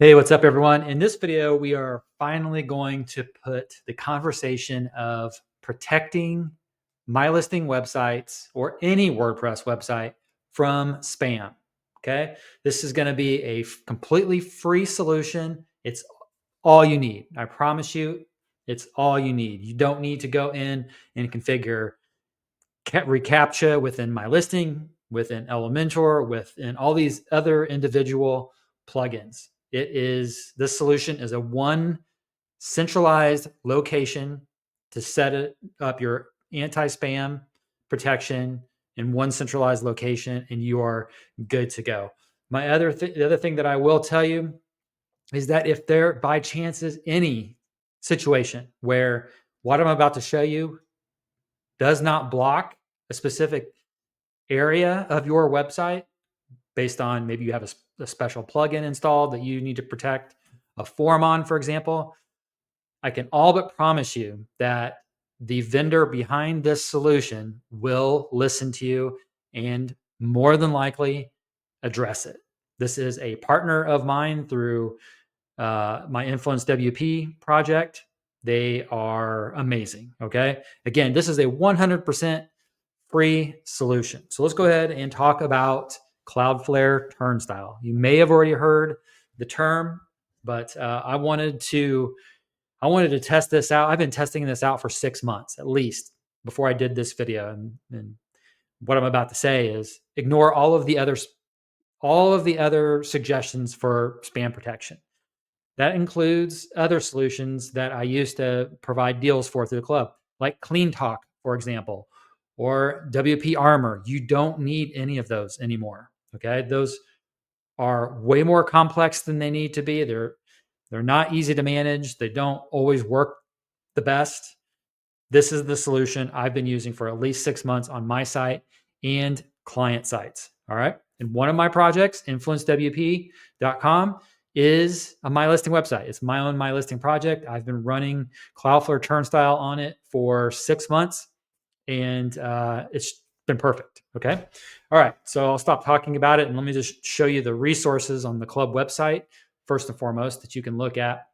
Hey, what's up, everyone? In this video, we are finally going to put the conversation of protecting MyListing websites or any WordPress website from spam. Okay, this is going to be a completely free solution. It's all you need. I promise you, it's all you need. You don't need to go in and configure reCAPTCHA within MyListing, within Elementor, within all these other individual plugins. This solution is a one centralized location to set up your anti-spam protection in one centralized location, and you are good to go. The other thing that I will tell you is that if there by chance is any situation where what I'm about to show you does not block a specific area of your website based on maybe you have a special plugin installed that you need to protect a form on, for example, I can all but promise you that the vendor behind this solution will listen to you and more than likely address it. This is a partner of mine through my Influence WP project. They are amazing. Okay. Again, this is a 100% free solution. So let's go ahead and talk about Cloudflare Turnstile. You may have already heard the term, but I wanted to test this out. I've been testing this out for 6 months at least before I did this video. And what I'm about to say is ignore all of the other suggestions for spam protection. That includes other solutions that I used to provide deals for through the club, like Clean Talk, for example, or WP Armor. You don't need any of those anymore. Okay. Those are way more complex than they need to be. They're not easy to manage. They don't always work the best. This is the solution I've been using for at least 6 months on my site and client sites. All right. And one of my projects, influencewp.com, is a MyListing website. It's my own MyListing project. I've been running Cloudflare Turnstile on it for 6 months, and it's been perfect. Okay. All right. So I'll stop talking about it and let me just show you the resources on the club website, first and foremost, that you can look at.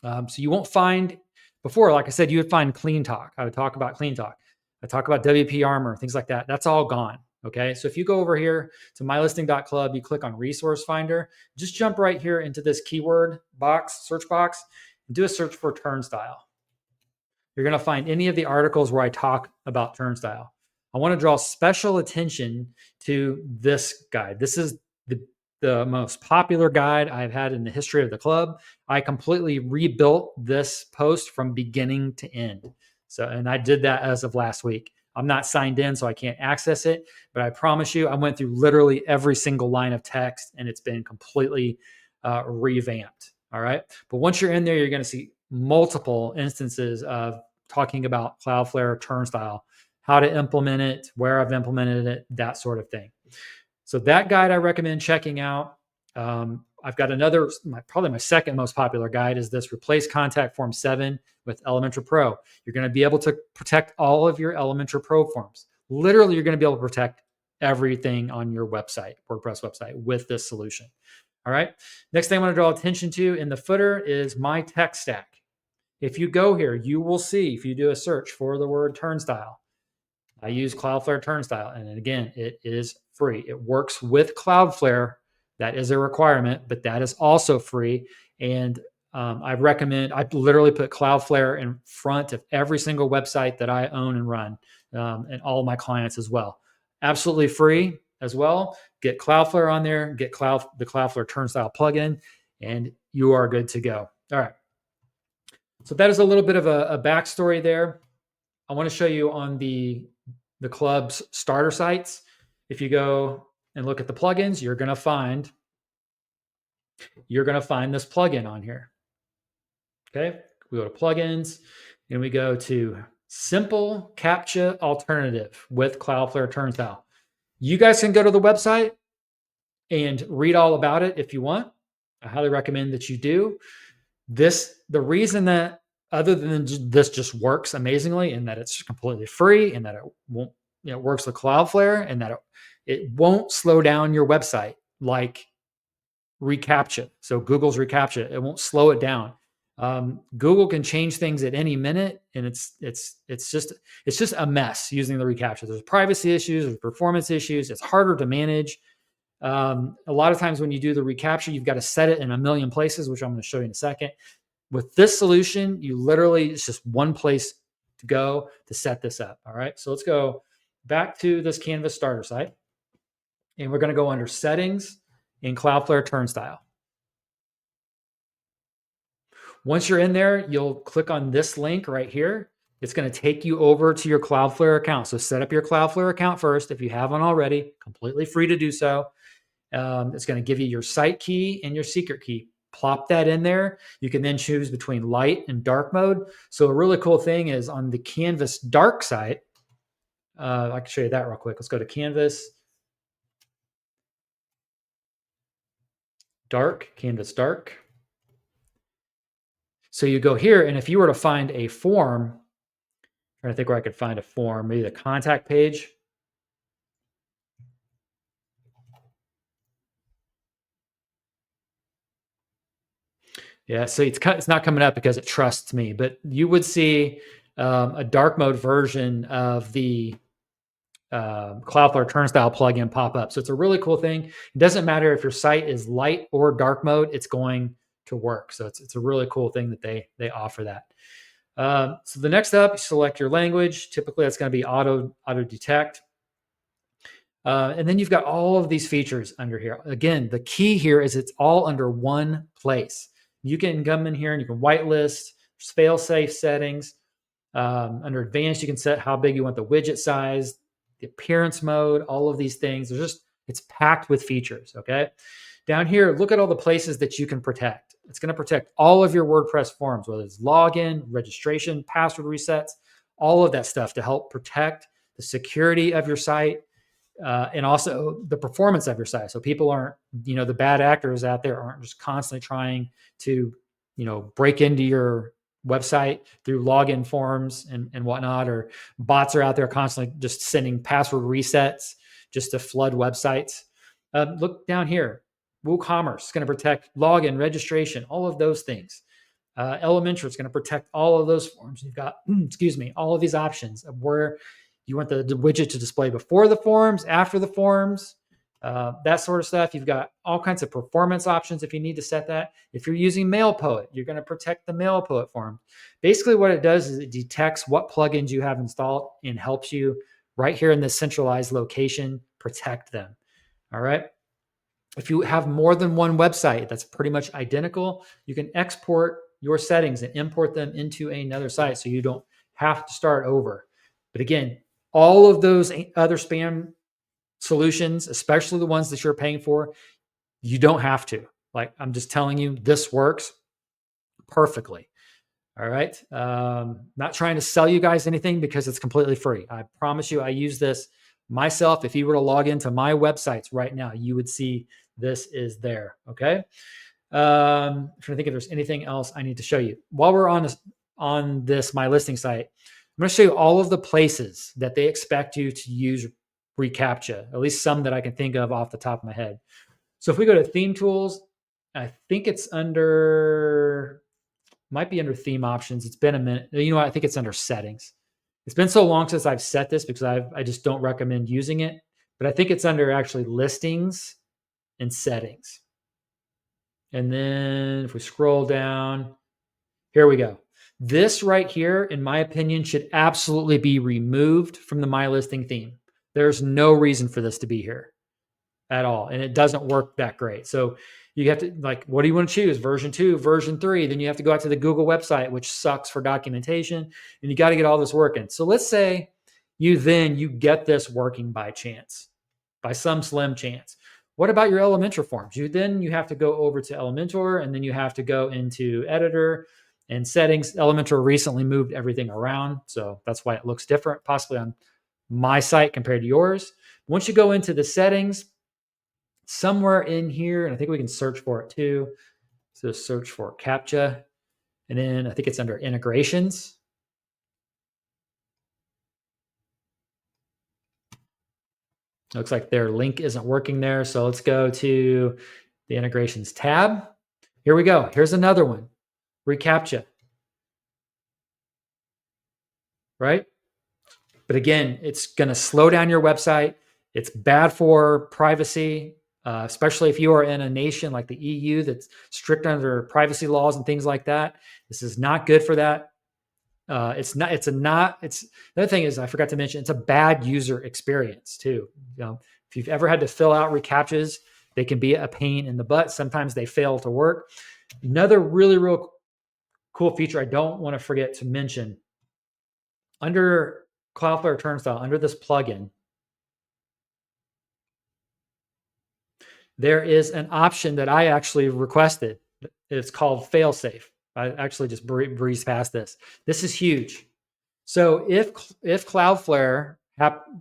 So you won't find before, like I said, you would find Clean Talk. I would talk about Clean Talk. I talk about WP Armor, things like that. That's all gone. Okay. So if you go over here to mylisting.club, you click on Resource Finder, just jump right here into this keyword box, search box, and do a search for Turnstile. You're going to find any of the articles where I talk about Turnstile. I want to draw special attention to this guide. This is the most popular guide I've had in the history of the club. I completely rebuilt this post from beginning to end. So, and I did that as of last week. I'm not signed in, so I can't access it, but I promise you, I went through literally every single line of text and it's been completely revamped. All right. But once you're in there, you're going to see multiple instances of talking about Cloudflare Turnstile, how to implement it, where I've implemented it, that sort of thing. So that guide I recommend checking out. I've got another, probably my second most popular guide is this Replace Contact Form 7 with Elementor Pro. You're going to be able to protect all of your Elementor Pro forms. Literally, you're going to be able to protect everything on your website, WordPress website, with this solution. All right. Next thing I want to draw attention to in the footer is my tech stack. If you go here, you will see, if you do a search for the word Turnstile, I use Cloudflare Turnstile. And again, it is free. It works with Cloudflare. That is a requirement, but that is also free. And I literally put Cloudflare in front of every single website that I own and run, and all of my clients as well. Absolutely free as well. Get Cloudflare on there, get the Cloudflare Turnstile plugin, and you are good to go. All right. So that is a little bit of a backstory there. I want to show you on the club's starter sites. If you go and look at the plugins, you're going to find this plugin on here. Okay. We go to plugins and we go to simple CAPTCHA alternative with Cloudflare Turnstile. You guys can go to the website and read all about it if you want. I highly recommend that you do. The reason that other than this just works amazingly and that it's completely free and that it works with Cloudflare and that it won't slow down your website like reCAPTCHA. So Google's reCAPTCHA, it won't slow it down. Google can change things at any minute, and it's just a mess using the reCAPTCHA. There's privacy issues, there's performance issues. It's harder to manage. A lot of times when you do the reCAPTCHA, you've got to set it in a million places, which I'm going to show you in a second. With this solution, you literally, it's just one place to go to set this up. All right, so let's go back to this Canvas starter site, and we're going to go under settings in Cloudflare Turnstile. Once you're in there, you'll click on this link right here. It's going to take you over to your Cloudflare account. So set up your Cloudflare account first if you haven't already, completely free to do so. It's going to give you your site key and your secret key. Plop that in there. You can then choose between light and dark mode. So a really cool thing is on the Canvas dark site, I can show you that real quick. Let's go to Canvas dark, Canvas dark. So you go here, and if you were to find a form, I'm trying to think where I could find a form, maybe the contact page. Yeah, so it's not coming up because it trusts me, but you would see a dark mode version of the Cloudflare Turnstile plugin pop up. So it's a really cool thing. It doesn't matter if your site is light or dark mode, it's going to work. So it's a really cool thing that they offer that. So the next up, you select your language. Typically, that's going to be auto detect. And then you've got all of these features under here. Again, the key here is it's all under one place. You can come in here and you can whitelist, fail-safe settings. Under advanced, you can set how big you want the widget size, the appearance mode, all of these things. It's packed with features, okay? Down here, look at all the places that you can protect. It's going to protect all of your WordPress forms, whether it's login, registration, password resets, all of that stuff to help protect the security of your site, and also the performance of your site. So people aren't, the bad actors out there aren't just constantly trying to, break into your website through login forms and whatnot, or bots are out there constantly just sending password resets just to flood websites. Look down here. WooCommerce is going to protect login, registration, all of those things. Elementor is going to protect all of those forms. You've got, all of these options of where you want the widget to display before the forms, after the forms, that sort of stuff. You've got all kinds of performance options if you need to set that. If you're using MailPoet, you're going to protect the MailPoet form. Basically, what it does is it detects what plugins you have installed and helps you right here in this centralized location protect them. All right. If you have more than one website that's pretty much identical, you can export your settings and import them into another site so you don't have to start over. But again, all of those other spam solutions, especially the ones that you're paying for, you don't have to. Like, I'm just telling you, this works perfectly. All right. Not trying to sell you guys anything because it's completely free. I promise you, I use this myself. If you were to log into my websites right now, you would see this is there. Okay. I'm trying to think if there's anything else I need to show you. While we're on this MyListing site, I'm going to show you all of the places that they expect you to use reCAPTCHA, at least some that I can think of off the top of my head. So if we go to theme tools, I think it's might be under theme options. It's been a minute. I think it's under settings. It's been so long since I've set this because I just don't recommend using it, but I think it's under actually listings and settings. And then if we scroll down, here we go. This right here, in my opinion, should absolutely be removed from the MyListing theme. There's no reason for this to be here at all. And it doesn't work that great. So you have to, what do you want to choose? Version 2, version 3. Then you have to go out to the Google website, which sucks for documentation. And you got to get all this working. So let's say you get this working by chance, by some slim chance. What about your Elementor forms? You have to go over to Elementor, and then you have to go into editor and settings. Elementor recently moved everything around, so that's why it looks different, possibly on my site compared to yours. Once you go into the settings, somewhere in here, and I think we can search for it too. So search for CAPTCHA, and then I think it's under integrations. Looks like their link isn't working there. So let's go to the integrations tab. Here we go. Here's another one, reCAPTCHA, right? But again, it's going to slow down your website. It's bad for privacy, especially if you are in a nation like the EU that's strict under privacy laws and things like that. This is not good for that. The other thing is, I forgot to mention, it's a bad user experience too. If you've ever had to fill out reCAPTCHAs, they can be a pain in the butt. Sometimes they fail to work. Another real cool feature I don't want to forget to mention, under Cloudflare Turnstile, under this plugin, there is an option that I actually requested. It's called failsafe. I actually just breezed past this. This is huge. So if Cloudflare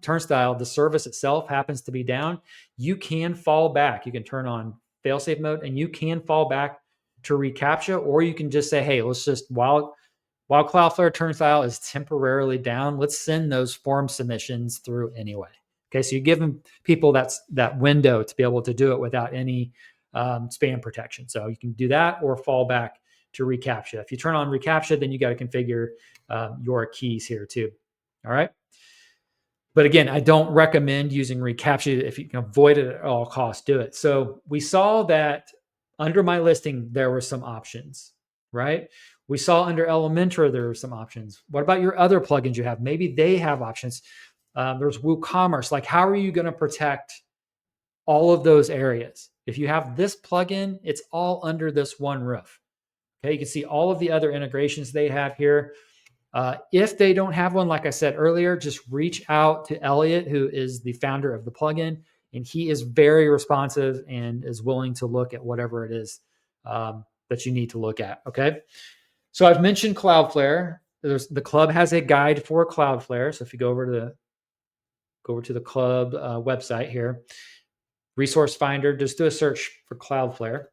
Turnstile, the service itself, happens to be down, you can fall back. You can turn on failsafe mode, and you can fall back to reCAPTCHA, or you can just say, hey, let's just, while Cloudflare Turnstile is temporarily down, let's send those form submissions through anyway. Okay, so you give people that window to be able to do it without any spam protection. So you can do that or fall back to reCAPTCHA. If you turn on reCAPTCHA, then you got to configure your keys here too. All right. But again, I don't recommend using reCAPTCHA. If you can avoid it at all costs, do it. So we saw that under MyListing, there were some options, right? We saw under Elementor, there were some options. What about your other plugins you have? Maybe they have options. There's WooCommerce. Like, how are you going to protect all of those areas? If you have this plugin, it's all under this one roof. Okay, you can see all of the other integrations they have here. If they don't have one, like I said earlier, just reach out to Elliot, who is the founder of the plugin, and he is very responsive and is willing to look at whatever it is that you need to look at. Okay, so I've mentioned Cloudflare. The club has a guide for Cloudflare. So if you go over to the club website here, Resource Finder, just do a search for Cloudflare.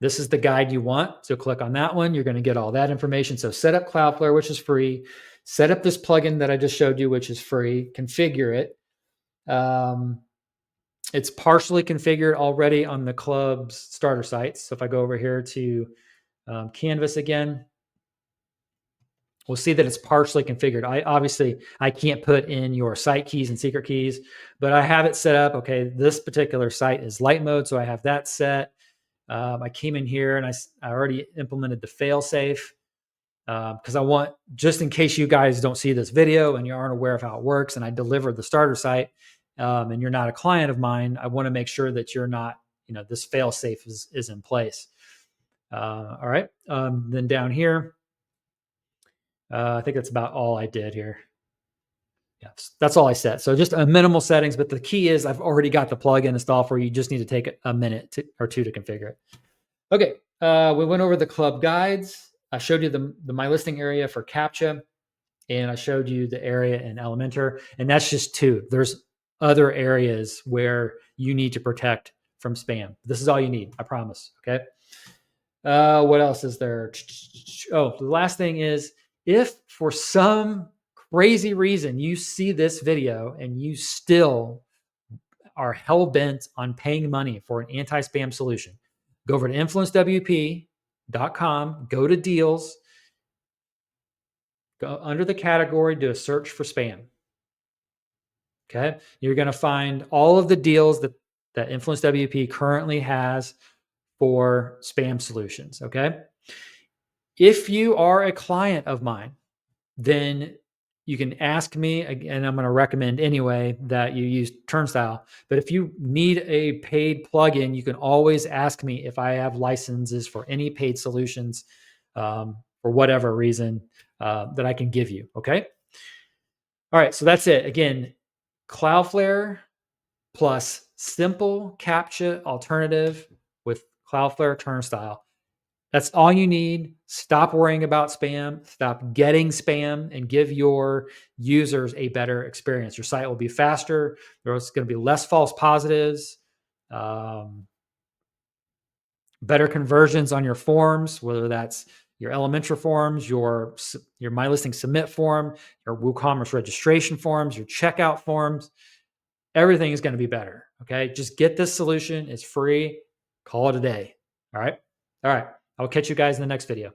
This is the guide you want. So click on that one. You're going to get all that information. So set up Cloudflare, which is free. Set up this plugin that I just showed you, which is free. Configure it. It's partially configured already on the club's starter sites. So if I go over here to Canvas again, we'll see that it's partially configured. I can't put in your site keys and secret keys, but I have it set up. Okay, this particular site is light mode, so I have that set. I came in here and I already implemented the failsafe because I want, just in case you guys don't see this video and you aren't aware of how it works, and I deliver the starter site and you're not a client of mine, I want to make sure that you're not, this failsafe is in place. All right. Then down here, I think that's about all I did here. Yes, that's all I set. So just a minimal settings, but the key is I've already got the plugin installed for you. You just need to take a minute or two to configure it. Okay, we went over the club guides. I showed you the MyListing area for CAPTCHA, and I showed you the area in Elementor, and that's just two. There's other areas where you need to protect from spam. This is all you need, I promise, okay? What else is there? Oh, the last thing is, if for some crazy reason you see this video and you still are hell-bent on paying money for an anti-spam solution, go over to influencewp.com, go to deals, go under the category, do a search for spam. Okay, you're going to find all of the deals that InfluenceWP currently has for spam solutions. Okay, if you are a client of mine, then you can ask me, and I'm going to recommend anyway that you use Turnstile. But if you need a paid plugin, you can always ask me if I have licenses for any paid solutions for whatever reason that I can give you. Okay. All right. So that's it. Again, Cloudflare plus simple CAPTCHA alternative with Cloudflare Turnstile. That's all you need. Stop worrying about spam. Stop getting spam and give your users a better experience. Your site will be faster. There's going to be less false positives, better conversions on your forms, whether that's your Elementor forms, your MyListing submit form, your WooCommerce registration forms, your checkout forms. everything is going to be better. Okay. Just get this solution. It's free. Call it a day. All right. All right. I'll catch you guys in the next video.